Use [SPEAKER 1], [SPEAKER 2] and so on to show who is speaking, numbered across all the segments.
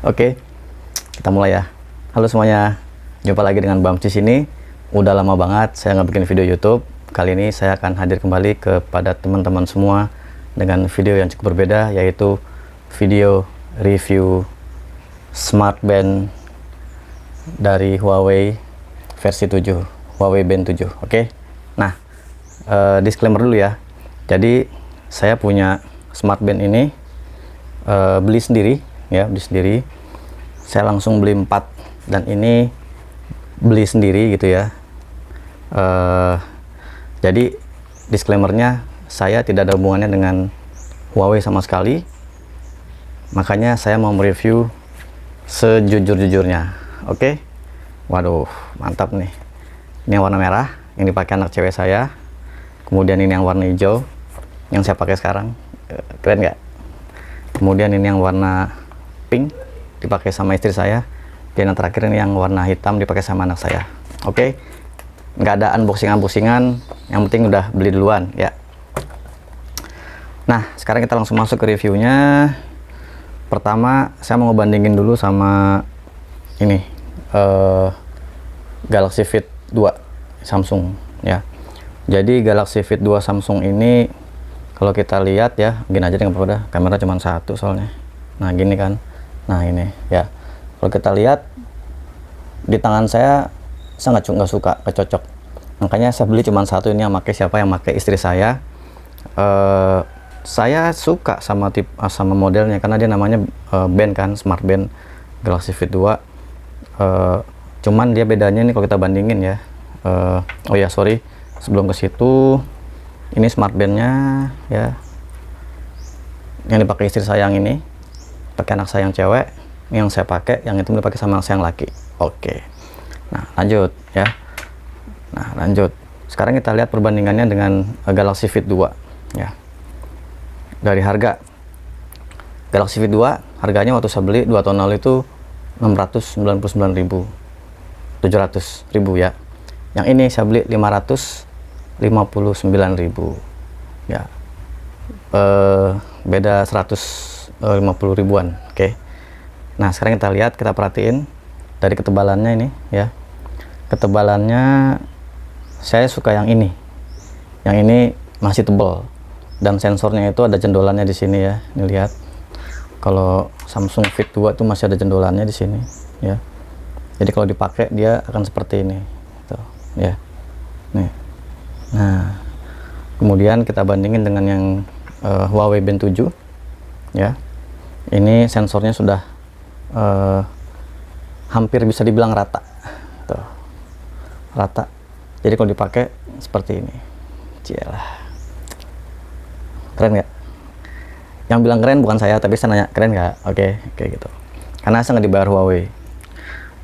[SPEAKER 1] Oke, kita mulai ya. Halo semuanya, jumpa lagi dengan Bamsi sini. Udah lama banget saya nggak bikin video YouTube. Kali ini saya akan hadir kembali kepada teman-teman semua dengan video yang cukup berbeda, yaitu video review smartband dari Huawei versi 7, Huawei Band 7. Oke. Nah, disclaimer dulu ya. Jadi saya punya smartband ini beli sendiri. Saya langsung beli 4 dan ini beli sendiri gitu ya. Jadi disclaimernya, saya tidak ada hubungannya dengan Huawei sama sekali, makanya saya mau mereview sejujur-jujurnya. Oke. Waduh, mantap nih. Ini yang warna merah yang dipakai anak cewek saya, kemudian ini yang warna hijau yang saya pakai sekarang. Keren nggak? Kemudian ini yang warna pink dipakai sama istri saya, dan yang terakhir ini yang warna hitam dipakai sama anak saya. Oke, nggak ada unboxingan, yang penting udah beli duluan ya. Nah, sekarang kita langsung masuk ke reviewnya. Pertama saya mau ngebandingin dulu sama ini Galaxy Fit 2 Samsung ya. Jadi Galaxy Fit 2 Samsung ini kalau kita lihat ya, gini aja dengan udah kamera cuma satu soalnya. Nah gini kan, nah ini ya, kalau kita lihat di tangan saya nggak suka, kecocok, makanya saya beli cuma satu. Ini yang pakai siapa? Yang pakai istri saya. Saya suka sama sama modelnya karena dia namanya band kan, smart band Galaxy Fit 2. Cuman dia bedanya nih kalau kita bandingin ya. Oh ya sorry, sebelum ke situ, ini smart bandnya ya, yang dipakai istri saya yang ini, pakai anak saya yang cewek, yang saya pakai yang itu dipakai sama anak saya yang laki. Oke, nah lanjut ya. Nah lanjut, sekarang kita lihat perbandingannya dengan Galaxy Fit 2 ya. Dari harga, Galaxy Fit 2 harganya waktu saya beli 2 tahun lalu itu 699.700.000 ya. Yang ini saya beli 559.000 ya. Beda 150 ribuan. Oke. Nah sekarang kita lihat, kita perhatiin dari ketebalannya ini ya. Ketebalannya saya suka yang ini. Yang ini masih tebal dan sensornya itu ada jendolannya di sini ya. Ini lihat. Kalau Samsung Fit 2 tuh masih ada jendolannya di sini ya. Jadi kalau dipakai dia akan seperti ini tuh ya. Nih. Nah, kemudian kita bandingin dengan yang Huawei Band 7 ya. Ini sensornya sudah hampir bisa dibilang rata tuh. Rata. Jadi kalau dipakai seperti ini. Cialah. Keren nggak? Yang bilang keren bukan saya, tapi saya nanya keren nggak? Oke, kayak gitu. Karena saya nggak dibayar Huawei.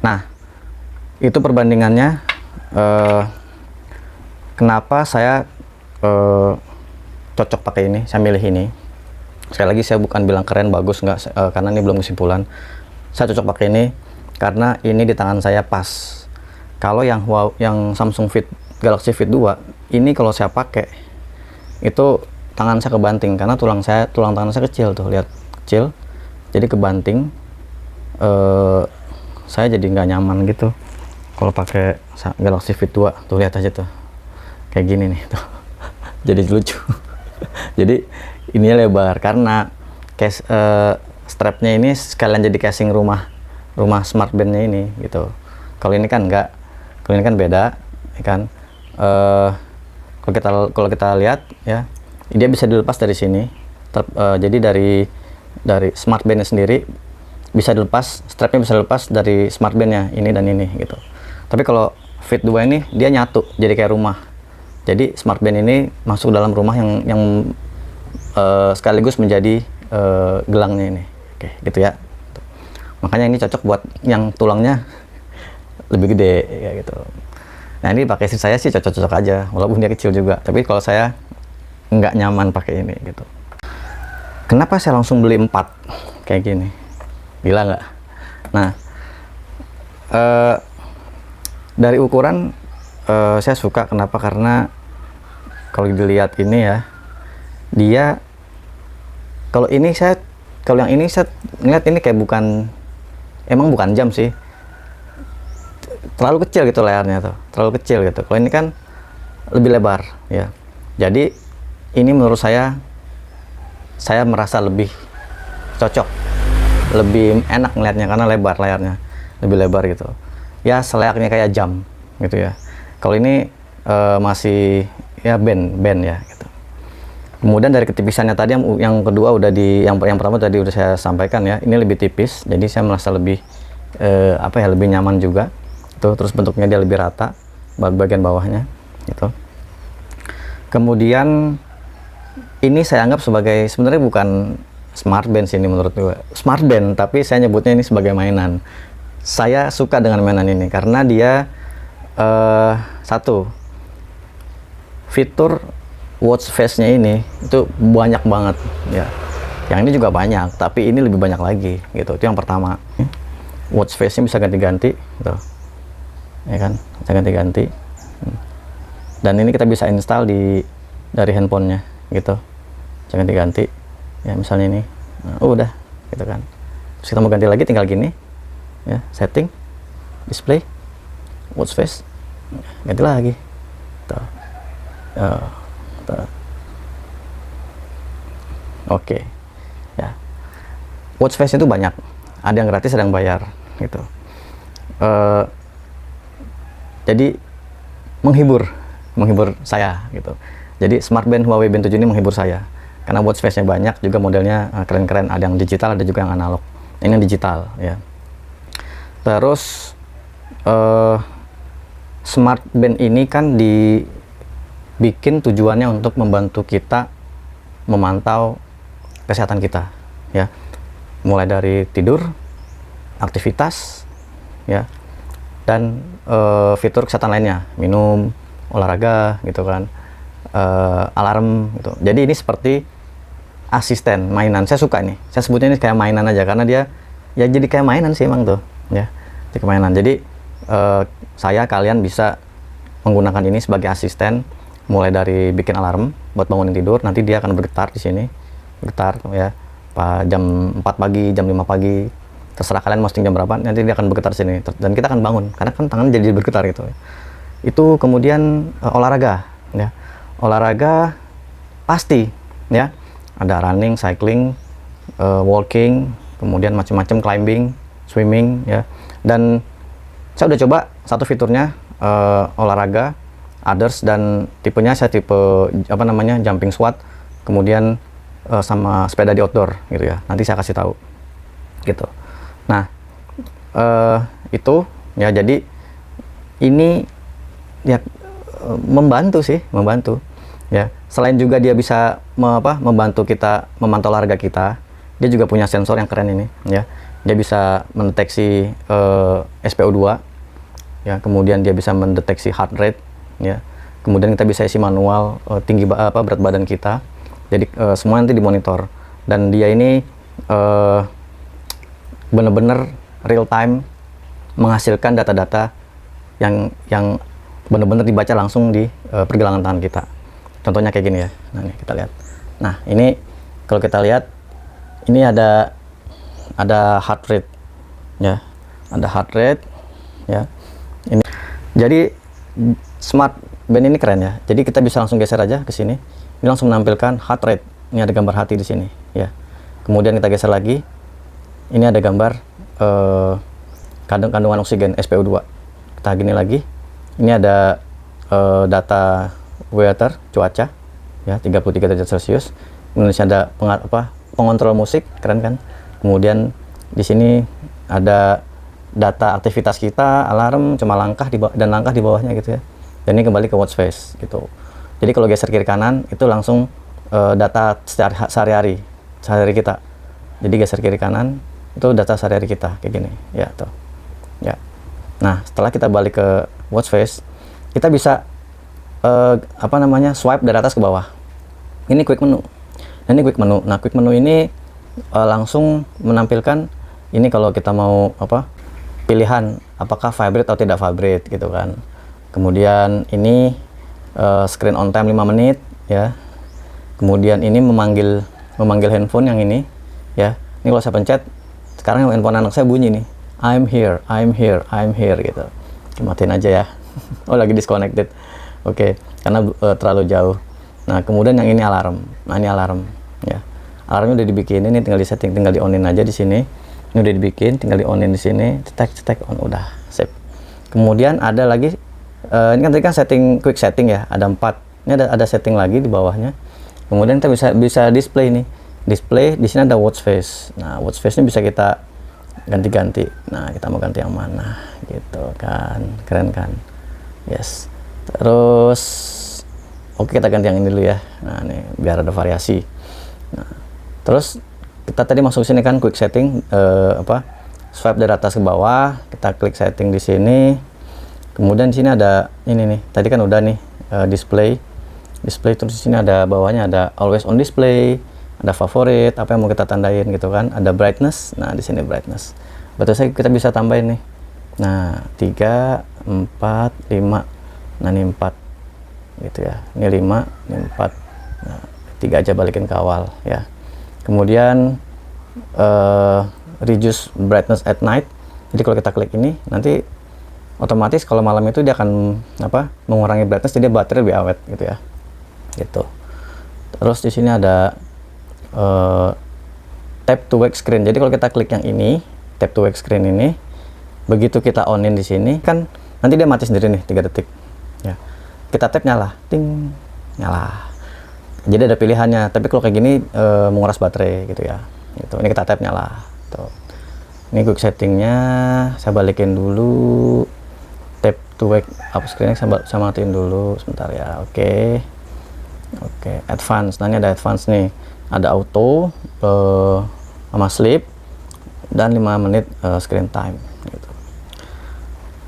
[SPEAKER 1] Nah, itu perbandingannya. Kenapa saya cocok pakai ini? Saya milih ini. Sekali lagi saya bukan bilang keren, bagus nggak, karena ini belum kesimpulan. Saya cocok pakai ini karena ini di tangan saya pas. Kalau yang Samsung Fit Galaxy Fit 2 ini kalau saya pakai itu tangan saya kebanting karena tulang tangan saya kecil tuh, lihat kecil, jadi kebanting. Saya jadi nggak nyaman gitu kalau pakai Galaxy Fit 2 tuh, lihat aja tuh kayak gini nih tuh. Jadi lucu. Jadi ininya lebar karena case strapnya ini sekalian jadi casing rumah smartbandnya ini gitu. Kalau ini kan enggak, kalau ini kan beda ya kan. Kalau kita lihat ya, dia bisa dilepas dari sini. Jadi dari smartbandnya sendiri bisa dilepas, strapnya bisa dilepas dari smartbandnya ini dan ini gitu. Tapi kalau Fit 2 ini dia nyatu jadi kayak rumah. Jadi smartband ini masuk dalam rumah yang sekaligus menjadi gelangnya ini. Oke, gitu ya. Makanya ini cocok buat yang tulangnya lebih gede ya gitu. Nah ini pakai istri saya sih cocok-cocok aja, walaupun dia kecil juga. Tapi kalau saya nggak nyaman pakai ini gitu. Kenapa saya langsung beli 4 kayak gini? Gila nggak? Nah, dari ukuran saya suka. Kenapa? Karena kalau dilihat ini ya, dia kalau yang ini saya ngeliat ini kayak bukan emang bukan jam sih, terlalu kecil gitu layarnya tuh, terlalu kecil gitu. Kalau ini kan lebih lebar ya. Jadi ini menurut saya merasa lebih cocok, lebih enak ngeliatnya karena lebar layarnya, lebih lebar gitu. Ya selayaknya kayak jam gitu ya. Kalau ini masih ya band ya gitu. Kemudian dari ketipisannya tadi yang kedua udah yang pertama tadi udah saya sampaikan ya, ini lebih tipis, jadi saya merasa lebih apa ya, lebih nyaman juga. Terus bentuknya dia lebih rata bagian bawahnya gitu. Kemudian ini saya anggap sebagai, sebenarnya bukan smart band sih ini menurut gue, smart band, tapi saya nyebutnya ini sebagai mainan. Saya suka dengan mainan ini karena dia satu, fitur watch face-nya ini itu banyak banget ya. Yang ini juga banyak, tapi ini lebih banyak lagi gitu. Itu yang pertama. Watch face-nya bisa ganti-ganti gitu. Ya kan? Bisa ganti-ganti. Dan ini kita bisa install dari handphonenya gitu. Bisa ganti-ganti. Ya, misalnya ini. Nah, udah gitu kan. Terus kita mau ganti lagi tinggal gini. Ya, setting, display, watch face. Ganti lagi. Tuh. Oke. Ya. Watch face itu banyak. Ada yang gratis, ada yang bayar gitu. Jadi menghibur saya gitu. Jadi smart band Huawei Band 7 ini menghibur saya karena watch face-nya banyak, juga modelnya keren-keren, ada yang digital, ada juga yang analog. Ini yang digital ya. Terus smart band ini kan dibikin tujuannya untuk membantu kita memantau kesehatan kita ya, mulai dari tidur, aktivitas ya, dan fitur kesehatan lainnya, minum, olahraga gitu kan, alarm gitu. Jadi ini seperti asisten mainan. Saya suka nih, saya sebutnya ini kayak mainan aja karena dia ya jadi kayak mainan sih emang tuh ya, jadi mainan. Jadi kalian bisa menggunakan ini sebagai asisten, mulai dari bikin alarm buat bangunin tidur, nanti dia akan bergetar di sini, bergetar ya, jam 4 pagi, jam 5 pagi, terserah kalian mau setting jam berapa, nanti dia akan bergetar sini dan kita akan bangun karena kan tangan jadi bergetar gitu. Itu kemudian olahraga ya, olahraga pasti ya, ada running, cycling, walking, kemudian macam-macam, climbing, swimming ya. Dan saya udah coba satu fiturnya olahraga others, dan tipenya saya tipe apa namanya, jumping squat, kemudian sama sepeda di outdoor gitu ya, nanti saya kasih tahu gitu. Nah itu ya, jadi ini ya membantu sih, membantu ya. Selain juga dia bisa membantu kita memantau olahraga kita, dia juga punya sensor yang keren ini ya. Dia bisa mendeteksi SpO2 ya, kemudian dia bisa mendeteksi heart rate ya, kemudian kita bisa isi manual tinggi berat badan kita. Jadi semua nanti dimonitor, dan dia ini benar-benar real time menghasilkan data-data yang benar-benar dibaca langsung di pergelangan tangan kita. Contohnya kayak gini ya. Nah, nih kita lihat. Nah, ini kalau kita lihat, ini ada heart rate ya, ada heart rate ya. Ini jadi smart band ini keren ya. Jadi kita bisa langsung geser aja ke sini. Ini langsung menampilkan heart rate. Ini ada gambar hati di sini ya. Kemudian kita geser lagi. Ini ada gambar kandungan oksigen SpO2. Kita gini lagi. Ini ada data weather, cuaca ya, 33 derajat Celcius. Indonesia ada pengontrol musik, keren kan? Kemudian di sini ada data aktivitas kita, alarm, cuma langkah dan langkah di bawahnya gitu ya. Dan ini kembali ke watch face gitu. Jadi kalau geser kiri kanan itu langsung data sehari-hari kita. Jadi geser kiri kanan itu data sehari-hari kita kayak gini ya tuh. Ya. Nah, setelah kita balik ke watch face, kita bisa swipe dari atas ke bawah. Ini quick menu. Nah, ini quick menu. Nah, quick menu ini langsung menampilkan ini kalau kita mau pilihan apakah vibrate atau tidak vibrate gitu kan. Kemudian ini screen on time 5 menit ya. Kemudian ini memanggil handphone yang ini ya. Ini kalau saya pencet, sekarang handphone anak saya bunyi nih. I'm here, I'm here, I'm here gitu. Matiin aja ya. Oh, lagi disconnected. Oke, karena terlalu jauh. Nah, kemudian yang ini alarm. Nah, ini alarm ya. Alarmnya udah dibikin, ini tinggal di setting, tinggal di onin aja di sini. Ini udah dibikin, tinggal di onin di sini, cetek on, udah save. Kemudian ada lagi ini kan tadi kan setting, quick setting ya, ada 4. Ini ada setting lagi di bawahnya. Kemudian kita bisa display nih. Display di sini ada watch face. Nah, watch face ini bisa kita ganti-ganti. Nah, kita mau ganti yang mana gitu kan. Keren kan? Yes. Terus oke, kita ganti yang ini dulu ya. Nah, nih biar ada variasi. Nah, terus kita tadi masuk sini kan quick setting, swipe dari atas ke bawah, kita klik setting di sini. Kemudian di sini ada ini nih. Tadi kan udah nih display terus di sini ada bawahnya ada always on display, ada favorit, apa yang mau kita tandain gitu kan, ada brightness. Nah, di sini brightness. Betul saja kita bisa tambahin nih. Nah, 3, 4, 5. Nah, ini 4 gitu ya. Ini 5, ini 4. Nah, 3 aja balikin ke awal ya. Kemudian reduce brightness at night. Jadi kalau kita klik ini nanti otomatis kalau malam itu dia akan mengurangi brightness, jadi baterai lebih awet gitu ya. Gitu. Terus di sini ada tap to wake screen. Jadi kalau kita klik yang ini, tap to wake screen ini, begitu kita onin di sini kan nanti dia mati sendiri nih 3 detik. Ya. Kita tap nyala, ting, nyala. Jadi ada pilihannya. Tapi kalau kayak gini menguras baterai gitu ya. Gitu. Ini kita tap nyala. Tuh. Ini quick settingnya saya balikin dulu. Tap to wake up screen saya matiin dulu sebentar ya. Oke. Oke, advance. Nah, ini ada advance nih. Ada auto sama sleep dan 5 menit screen time gitu.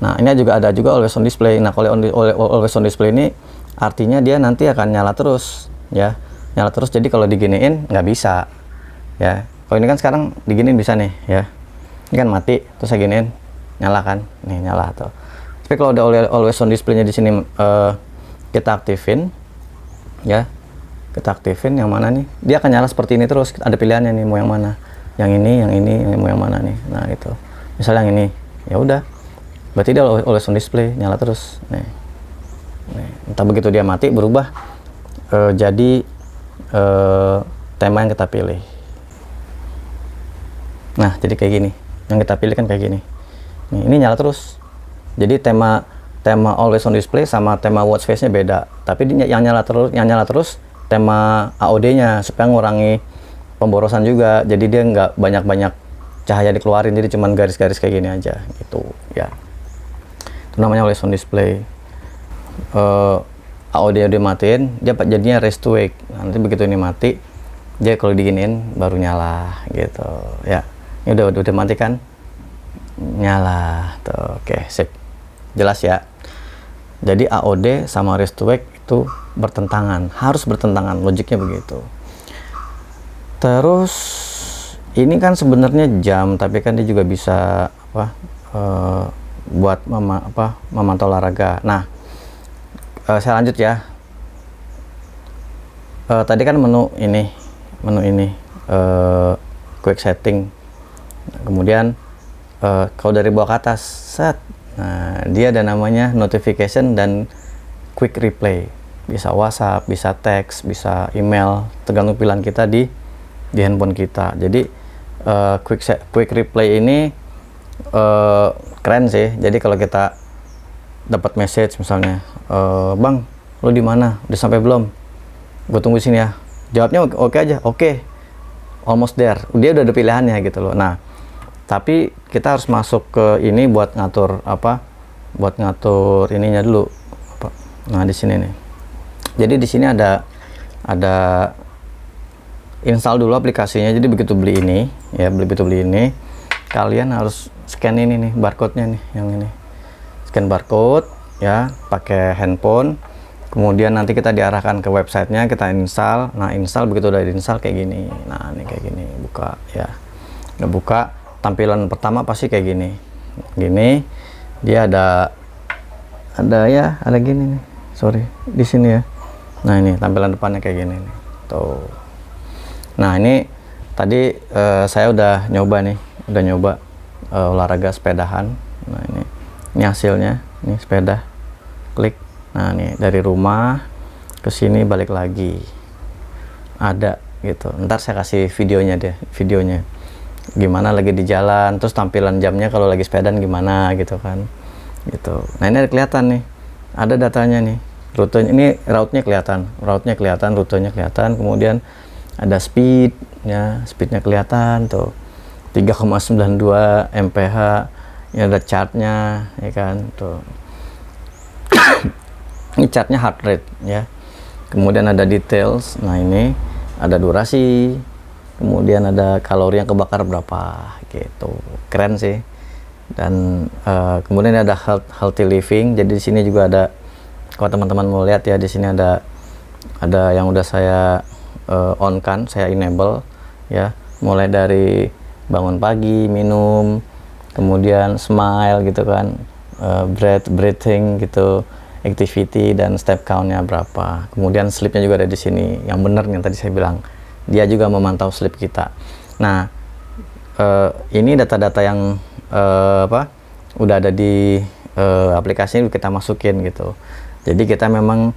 [SPEAKER 1] Nah, ini juga ada always on display. Nah, kalau always on display ini artinya dia nanti akan nyala terus ya. Nyala terus, jadi kalau diginiin nggak bisa ya. Kalau ini kan sekarang diginiin bisa nih ya. Ini kan mati, terus saya giniin nyala kan. Nih, nyala tuh. Tapi kalau ada always on display-nya di sini kita aktifin ya. Kita aktifin yang mana nih, dia akan nyala seperti ini terus. Ada pilihannya nih, mau yang mana, yang ini, mau yang mana nih. Nah, gitu. Misalnya yang ini, ya udah, berarti dia always on display, nyala terus nih. Entah begitu dia mati berubah jadi tema yang kita pilih. Nah, jadi kayak gini, yang kita pilih kan kayak gini nih, ini nyala terus. Jadi tema always on display sama tema watch face nya beda, tapi yang nyala terus tema AOD-nya supaya ngurangi pemborosan juga. Jadi dia nggak banyak cahaya dikeluarin, jadi cuman garis-garis kayak gini aja gitu ya. Itu namanya always on display. AOD udah matiin, dia jadinya rest to wake. Nanti begitu ini mati, dia kalau diginiin baru nyala gitu ya. Ini udah mati kan, nyala tuh. Oke, sip, jelas ya. Jadi AOD sama rest to wake itu bertentangan, harus bertentangan, logiknya begitu. Terus ini kan sebenarnya jam, tapi kan dia juga bisa buat memantau olahraga. Nah, saya lanjut ya. Tadi kan menu ini quick setting. Kemudian kalau dari bawah ke atas, set. Nah, dia ada namanya notification dan quick replay. Bisa WhatsApp, bisa teks, bisa email, tergantung pilihan kita di handphone kita. Jadi quick replay ini keren sih. Jadi kalau kita dapat message misalnya, bang, lu di mana? Udah sampai belum? Gue tunggu sini ya. Jawabnya oke aja, oke. Almost there. Dia udah ada pilihannya gitu loh. Nah, tapi kita harus masuk ke ini buat ngatur buat ngatur ininya dulu. Nah, di sini nih. Jadi di sini ada install dulu aplikasinya. Jadi begitu beli ini, kalian harus scan ini nih, barcode-nya nih, yang ini. Scan barcode ya, pakai handphone. Kemudian nanti kita diarahkan ke websitenya, kita install. Nah, install begitu udah diinstal kayak gini. Nah, ini kayak gini, buka ya. Udah buka, tampilan pertama pasti kayak gini. Gini, dia ada gini nih. Sorry, di sini ya. Nah, ini tampilan depannya kayak gini nih. Tuh. Nah, ini tadi saya udah nyoba nih, olahraga sepedahan. Nah ini hasilnya, ini sepeda, klik. Nah nih dari rumah ke sini balik lagi, ada gitu. Ntar saya kasih videonya deh, videonya gimana lagi di jalan, terus tampilan jamnya kalau lagi sepedaan gimana gitu kan, gitu. Nah ini ada kelihatan nih, ada datanya nih, rutenya, ini route-nya kelihatan, rutenya kelihatan, kemudian ada speed ya, speednya kelihatan tuh 3,92 mph, ini ada chartnya ya kan tuh. Ini chartnya heart rate ya, kemudian ada details. Nah ini ada durasi, kemudian ada kalori yang kebakar berapa gitu, keren sih. Dan kemudian ada healthy living. Jadi di sini juga ada, kalau teman-teman mau lihat ya, di sini ada yang udah saya on kan, saya enable ya, mulai dari bangun pagi, minum, kemudian smile gitu kan, breathing gitu, activity, dan step countnya berapa. Kemudian sleepnya juga ada di sini, yang benar yang tadi saya bilang, dia juga memantau sleep kita. Nah ini data-data yang udah ada di aplikasi ini kita masukin gitu. Jadi kita memang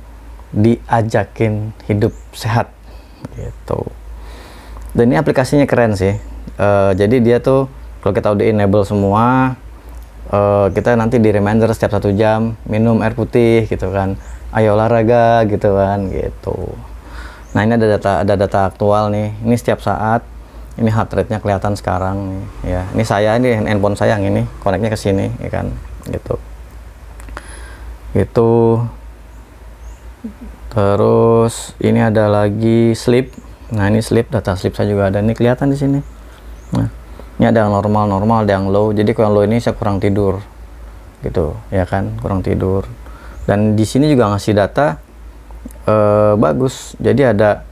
[SPEAKER 1] diajakin hidup sehat gitu. Dan ini aplikasinya keren sih. Jadi dia tuh kalau kita udah enable semua, kita nanti di reminder setiap 1 jam minum air putih gitu kan, ayo olahraga gitu kan gitu. Nah ini ada data aktual nih, ini setiap saat, ini heart rate-nya kelihatan sekarang nih ya. Ini saya, ini handphone saya yang ini koneknya ke sini ya kan gitu. Gitu. Terus ini ada lagi sleep. Nah ini sleep, data sleep saya juga ada, ini kelihatan di sini. Nah ini ada yang normal, ada yang low. Jadi kalau yang low ini saya kurang tidur gitu ya kan, kurang tidur. Dan di sini juga ngasih data bagus. Jadi ada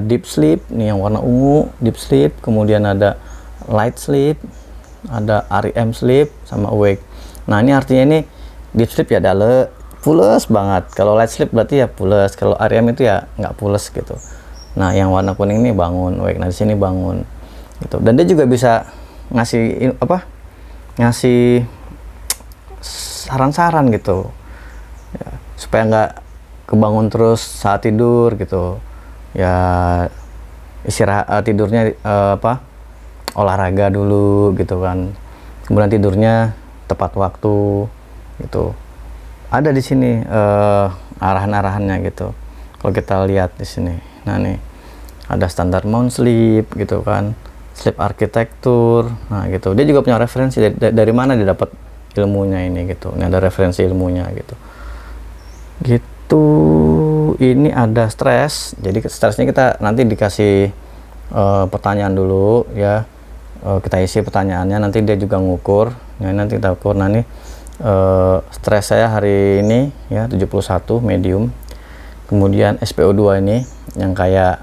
[SPEAKER 1] deep sleep nih yang warna ungu, deep sleep, kemudian ada light sleep, ada REM sleep, sama awake. Nah ini artinya ini deep sleep ya adalah pules banget, kalau light sleep berarti ya pules, kalau REM itu ya nggak pules gitu. Nah yang warna kuning ini bangun, awake. Nah di sini bangun gitu. Dan dia juga bisa ngasih ngasih saran-saran gitu ya, supaya nggak kebangun terus saat tidur gitu ya, istirahat, tidurnya olahraga dulu gitu kan, kemudian tidurnya tepat waktu gitu. Ada di sini arahan-arahannya gitu kalau kita lihat di sini. Nah nih ada standar mount sleep gitu kan, sleep architecture. Nah gitu, dia juga punya referensi dari mana dia dapat ilmunya ini gitu. Ini ada referensi ilmunya gitu. Ini ada stres. Jadi stresnya kita nanti dikasih pertanyaan dulu ya. Kita isi pertanyaannya, nanti dia juga ngukur. Nah, nanti kita ukur. Nah, ini stres saya hari ini ya 71 medium. Kemudian SpO2 ini yang kayak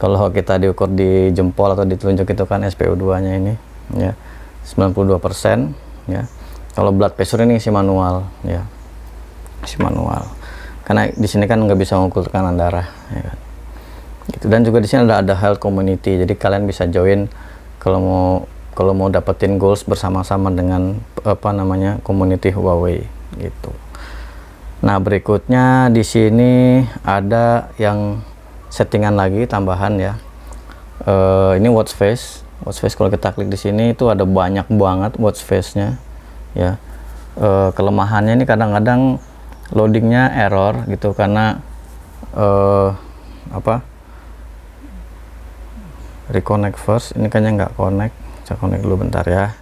[SPEAKER 1] kalau kita diukur di jempol atau di telunjuk itu kan SpO2-nya ini ya 92% ya. Kalau blood pressure ini isi manual ya. Isi manual. Karena di sini kan nggak bisa mengukur tekanan darah ya kan. Gitu. Dan juga di sini ada health community. Jadi kalian bisa join kalau mau dapetin goals bersama-sama dengan community Huawei gitu. Nah, berikutnya di sini ada yang settingan lagi tambahan ya. Ini watch face. Watch face kalau kita klik di sini itu ada banyak banget watch face-nya ya. Kelemahannya ini kadang-kadang loadingnya error gitu karena reconnect first, ini kayaknya nggak connect. Saya connect dulu bentar ya.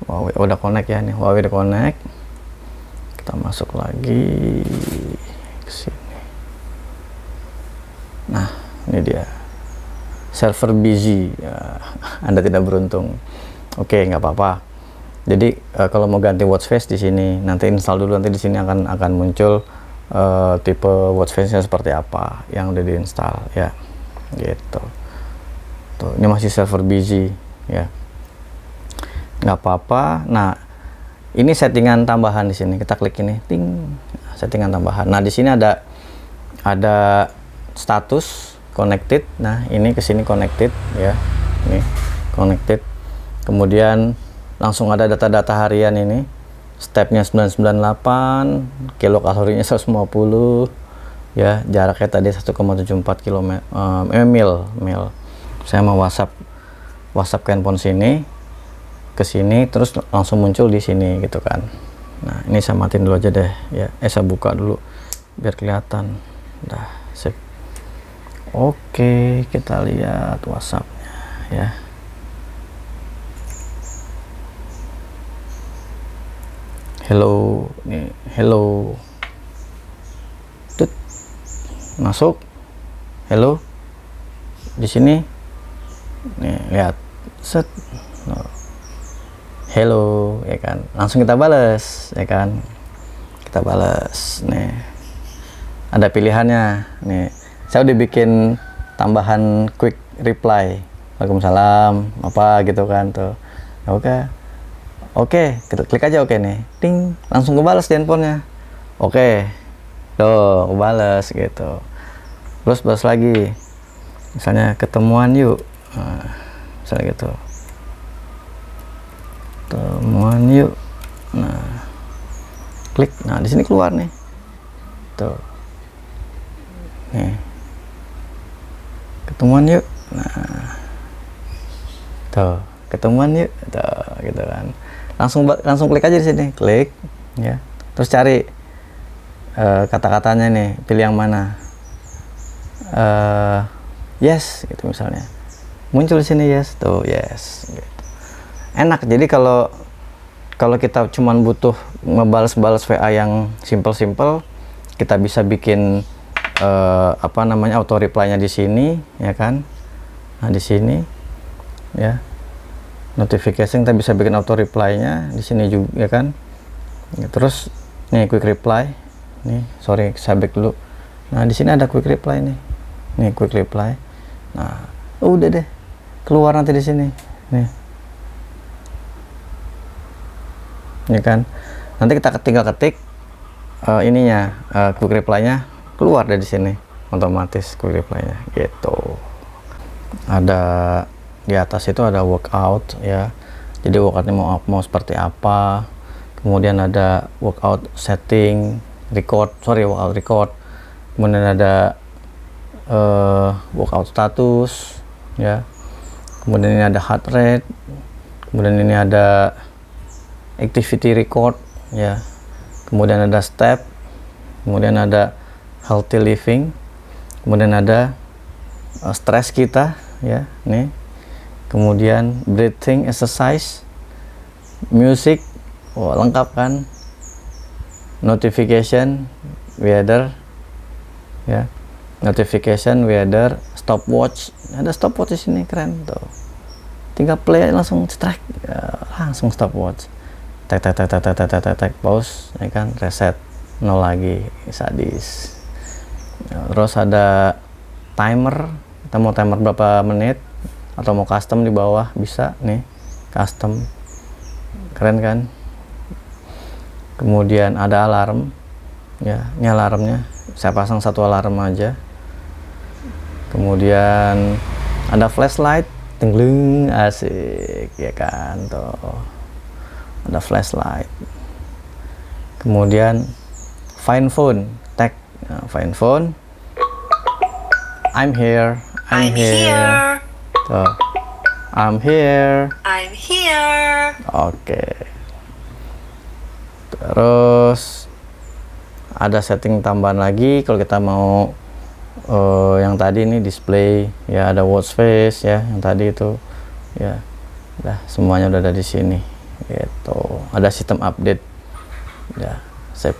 [SPEAKER 1] Huawei udah connect ya, nih Huawei udah connect. Kita masuk lagi ke sini. Nah ini dia, server busy ya, Anda tidak beruntung. Oke, nggak apa-apa. Jadi kalau mau ganti watch face di sini, nanti install dulu, nanti di sini akan muncul tipe watch face-nya seperti apa yang udah diinstal ya, gitu. Tuh, ini masih server busy ya, nggak apa-apa. Nah, ini settingan tambahan di sini. Kita klik ini, ting, settingan tambahan. Nah, di sini ada status connected. Nah, ini ke sini connected ya, ini connected. Kemudian langsung ada data-data harian ini. Stepnya 998, kilokalorinya 150, ya, jaraknya tadi 1,74 km mil. Saya mau WhatsApp ke handphone sini, ke sini, terus langsung muncul di sini gitu kan. Nah, ini saya matiin dulu aja deh ya. Saya buka dulu biar kelihatan. Dah, sip. Oke, kita lihat WhatsApp-nya ya. Hello, nih, hello. Tut. Masuk. Hello. Di sini. Nih, lihat. Set. No. Hello, ya kan. Langsung kita balas, ya kan. Kita balas. Nih. Ada pilihannya. Nih. Saya udah bikin tambahan quick reply. Waalaikumsalam, apa gitu kan tuh. Oke, kita klik aja oke nih. Ting, langsung kebalas di handphonenya. Oke. Tuh, kebalas gitu. Terus balas lagi. Misalnya ketemuan yuk. Nah, misalnya gitu. Ketemuan yuk. Nah. Klik. Nah, di sini keluar nih. Tuh. Nih. Ketemuan yuk. Nah. Tuh, ketemuan yuk. Tuh, gitu kan. Langsung klik aja di sini, klik ya, terus cari kata-katanya nih, pilih yang mana, yes gitu misalnya, muncul di sini yes, tuh yes gitu. Enak. Jadi kalau kita cuman butuh ngebales WA yang simple, kita bisa bikin apa namanya, auto reply-nya di sini ya kan. Nah, di sini ya, notification kita bisa bikin auto reply-nya di sini juga ya kan. Ya, terus nih quick reply. Nih, sorry, saya back dulu. Nah, di sini ada quick reply nih. Nih quick reply. Nah, udah deh. Keluar nanti di sini. Nih. Ya kan. Nanti kita tinggal ketik ininya, quick reply-nya keluar dari sini otomatis quick reply-nya gitu. Ada di atas itu ada workout ya, jadi workoutnya mau seperti apa. Kemudian ada workout setting, workout record. Kemudian ada workout status ya. Kemudian ini ada heart rate. Kemudian ini ada activity record ya. Kemudian ada step. Kemudian ada healthy living. Kemudian ada stress kita ya, nih. Kemudian breathing exercise, music, lengkap kan. Notification, weather, ya, notification, weather, stopwatch. Ada stopwatch di sini, keren tuh. Tinggal play langsung strike, ya, langsung stopwatch. Tek, pause, ya kan, reset, nol lagi, sadis. Terus ada timer, kita mau timer berapa menit. Atau mau custom di bawah bisa nih, custom, keren kan. Kemudian ada alarm ya, ini alarmnya saya pasang satu alarm aja. Kemudian ada flashlight, tengleng, asik ya kan tuh, ada flashlight. Kemudian find phone, tag, nah, find phone, I'm here. Tuh, I'm here. Oke. Terus ada setting tambahan lagi kalau kita mau yang tadi ini display ya, ada watch face ya, yang tadi itu ya. Udah semuanya udah ada di sini gitu. Ada sistem update ya, save.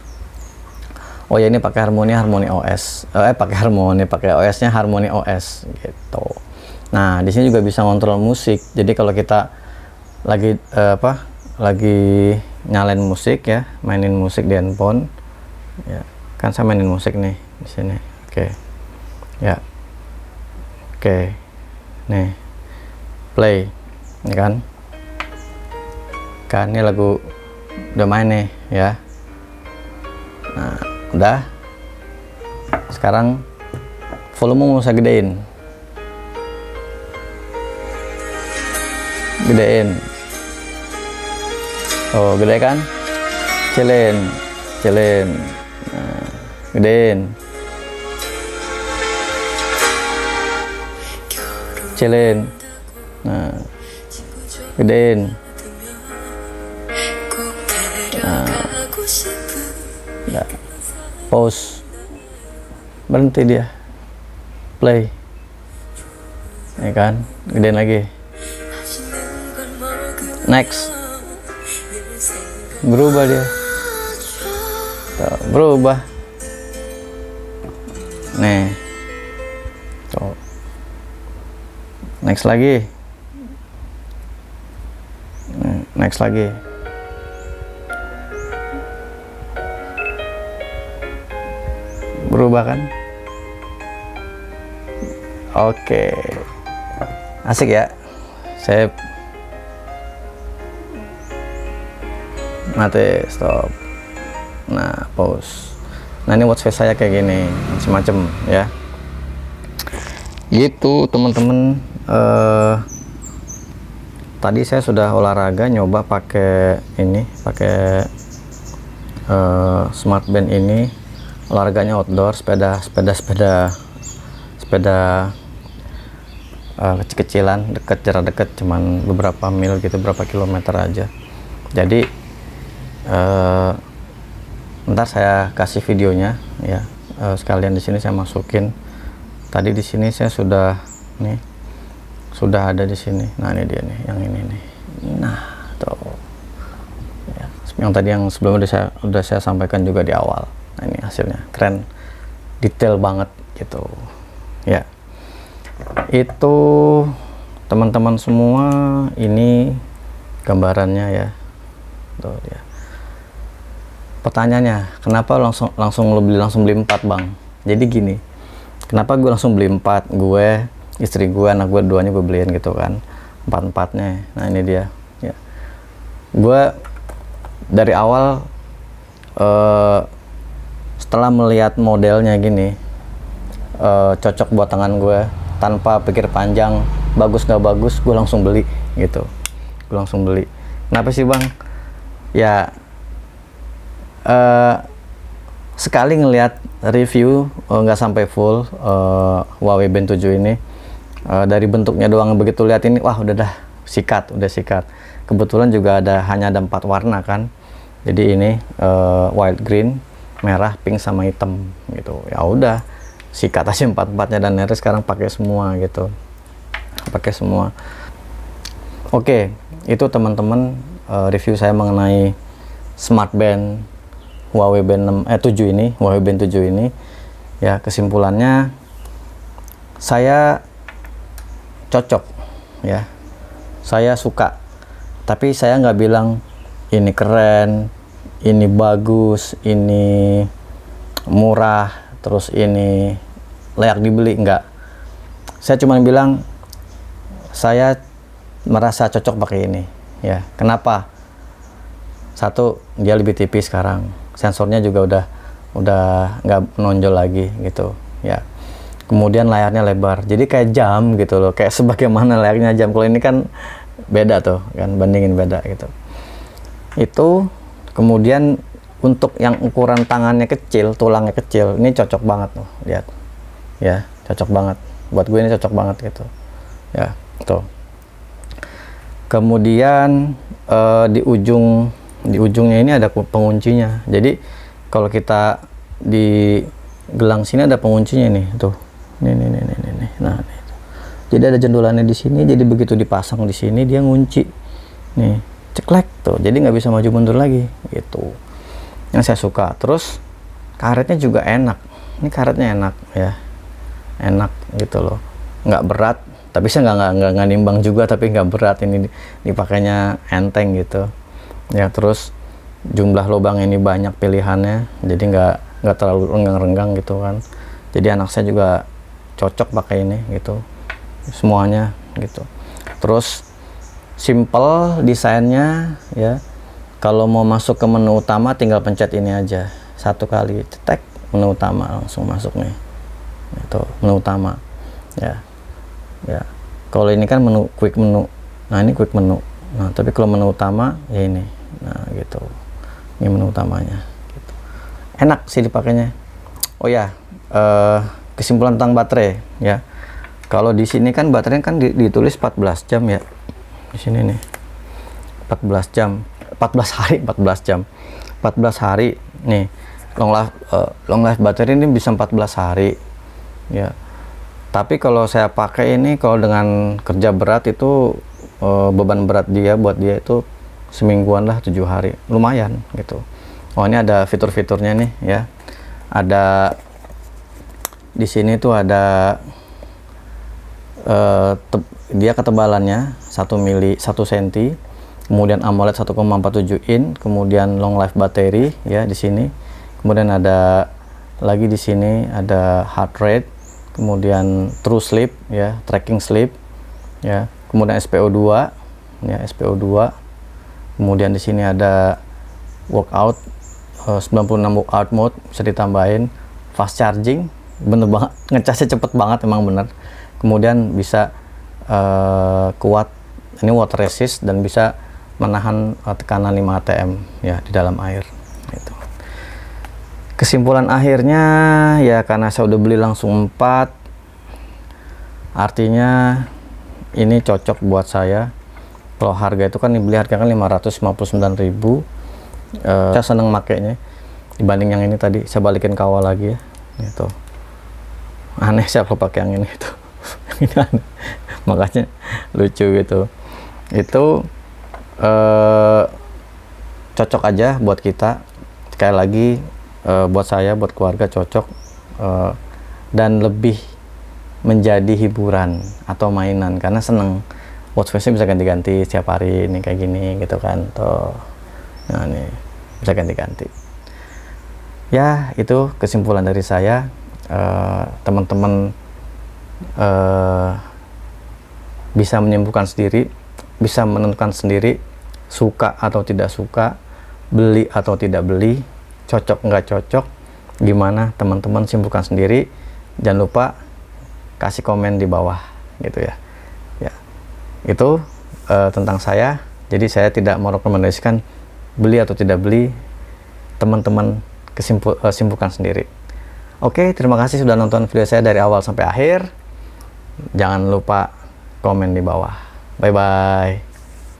[SPEAKER 1] Oh ya, ini pakai Harmony OS. Pakai OS-nya Harmony OS gitu. Nah, di sini juga bisa ngontrol musik. Jadi kalau kita lagi lagi nyalain musik ya, mainin musik di handphone. Ya, kan saya mainin musik nih di sini. Oke. Ya. Oke. Nih. Play. Ini kan. Kan ini lagu udah main nih ya. Nah, udah. Sekarang volume mau saya gedein. Oh, gede kan? Kecilin, kecilin. Nah, gedein. Kecilin. Nah, gedein. Nah, udah. Pause. Berhenti dia. Play. Ya kan? Gedein lagi. Next. Berubah dia. Tuh, berubah. Nih. Tuh. Next lagi. Next lagi. Berubah kan? Oke. Asik ya. Saya mati, stop. Nah, pause. Nah, ini watch face saya kayak gini, macam-macam ya. Gitu teman-teman. Tadi saya sudah olahraga, nyoba pakai ini, pakai smart band ini. Olahraganya outdoor, sepeda kecil-kecilan, jarak dekat, cuman beberapa mil gitu, berapa kilometer aja. Jadi ntar saya kasih videonya ya, sekalian di sini saya masukin. Tadi di sini saya sudah ada di sini. Nah, ini dia nih, yang ini nih. Nah, tuh ya, yang tadi yang sebelumnya udah saya sampaikan juga di awal. Nah, ini hasilnya keren, detail banget gitu ya. Itu teman-teman semua, ini gambarannya ya. Tuh dia. Pertanyaannya, kenapa langsung beli 4 bang? Jadi gini, kenapa gue langsung beli 4? Gue, istri gue, anak gue, duanya gue beliin gitu kan, 4-4-nya. Nah, ini dia ya. Gue dari awal setelah melihat modelnya gini, cocok buat tangan gue, tanpa pikir panjang, bagus nggak bagus, gue langsung beli gitu. Gue langsung beli. Kenapa sih bang? Ya sekali ngelihat review, nggak sampai full, Huawei Band 7 ini, dari bentuknya doang begitu lihat ini, wah udah sikat. Kebetulan juga hanya ada 4 warna kan. Jadi ini white, green, merah, pink sama hitam gitu. Ya udah, sikat aja 4-4-nya, dan akhirnya sekarang pakai semua gitu. Pakai semua. Oke, itu teman-teman review saya mengenai smart band Huawei Band 7 ini, Huawei Band 7 ini. Ya, kesimpulannya saya cocok ya. Saya suka. Tapi saya nggak bilang ini keren, ini bagus, ini murah, terus ini layak dibeli, enggak. Saya cuma bilang saya merasa cocok pakai ini ya. Kenapa? Satu, dia lebih tipis sekarang, sensornya juga udah nggak menonjol lagi gitu ya. Kemudian layarnya lebar, jadi kayak jam gitu loh, kayak sebagaimana layarnya jam. Kalau ini kan beda tuh kan, bandingin beda gitu. Itu kemudian untuk yang ukuran tangannya kecil, tulangnya kecil, ini cocok banget tuh, lihat ya, cocok banget buat gue, ini cocok banget gitu ya tuh. Kemudian di ujungnya ini ada penguncinya. Jadi kalau kita di gelang sini ada penguncinya nih tuh, nih. Nah, nih. Jadi ada jendolannya di sini, jadi begitu dipasang di sini dia ngunci nih, ceklek tuh, jadi nggak bisa maju mundur lagi gitu. Yang saya suka. Terus karetnya juga enak, ini karetnya enak ya, enak gitu loh, nggak berat. Tapi saya nggak nimbang juga, tapi nggak berat, ini dipakainya enteng gitu ya. Terus jumlah lubang ini banyak pilihannya, jadi nggak terlalu renggang gitu kan. Jadi anak saya juga cocok pakai ini gitu, semuanya gitu. Terus simple desainnya ya. Kalau mau masuk ke menu utama tinggal pencet ini aja, 1 kali cetek, menu utama langsung masuk nih. Itu menu utama ya. Kalau ini kan menu quick menu. Nah, ini quick menu. Nah, tapi kalau menu utama ya ini. Nah, gitu. Ini menu utamanya gitu. Enak sih dipakainya. Oh ya, kesimpulan tentang baterai ya. Kalau di sini kan baterainya kan ditulis 14 jam ya. Di sini nih 14 jam, 14 hari, 14 jam, 14 hari nih. Long life baterai ini bisa 14 hari ya. Tapi kalau saya pakai ini, kalau dengan kerja berat itu beban berat buat dia itu semingguan lah, 7 hari, lumayan gitu. Oh, ini ada fitur-fiturnya nih ya. Ada di sini tuh ada dia ketebalannya 1 cm, kemudian AMOLED 1,47 in, kemudian long life battery ya di sini. Kemudian ada lagi di sini ada heart rate, kemudian true sleep ya, tracking sleep ya, kemudian SPO2 ya, SPO2. Kemudian di sini ada workout, 96 workout mode bisa ditambahin, fast charging, bener banget, ngecasnya cepet banget, emang bener. Kemudian bisa kuat, ini water resist dan bisa menahan tekanan 5 atm ya di dalam air gitu. Kesimpulan akhirnya ya, karena saya udah beli langsung 4, artinya ini cocok buat saya. Kalau harga itu kan dibeli harga kan 559.000. Saya seneng makainya dibanding yang ini tadi. Saya balikin kawal lagi ya gitu. Aneh siapa pakai yang ini itu. Ini aneh. Makanya lucu gitu. Itu cocok aja buat kita. Sekali lagi buat saya, buat keluarga cocok, dan lebih menjadi hiburan atau mainan, karena seneng watch face-nya bisa ganti-ganti setiap hari, ini kayak gini gitu kan tuh. Nah, ini bisa ganti-ganti ya. Itu kesimpulan dari saya. Teman-teman bisa menyimpulkan sendiri, bisa menentukan sendiri suka atau tidak suka, beli atau tidak beli, cocok nggak cocok, gimana teman-teman simpulkan sendiri. Jangan lupa kasih komen di bawah gitu ya. Ya, itu tentang saya. Jadi saya tidak merekomendasikan beli atau tidak beli, teman-teman simpulkan sendiri. Oke, terima kasih sudah nonton video saya dari awal sampai akhir. Jangan lupa komen di bawah. Bye bye.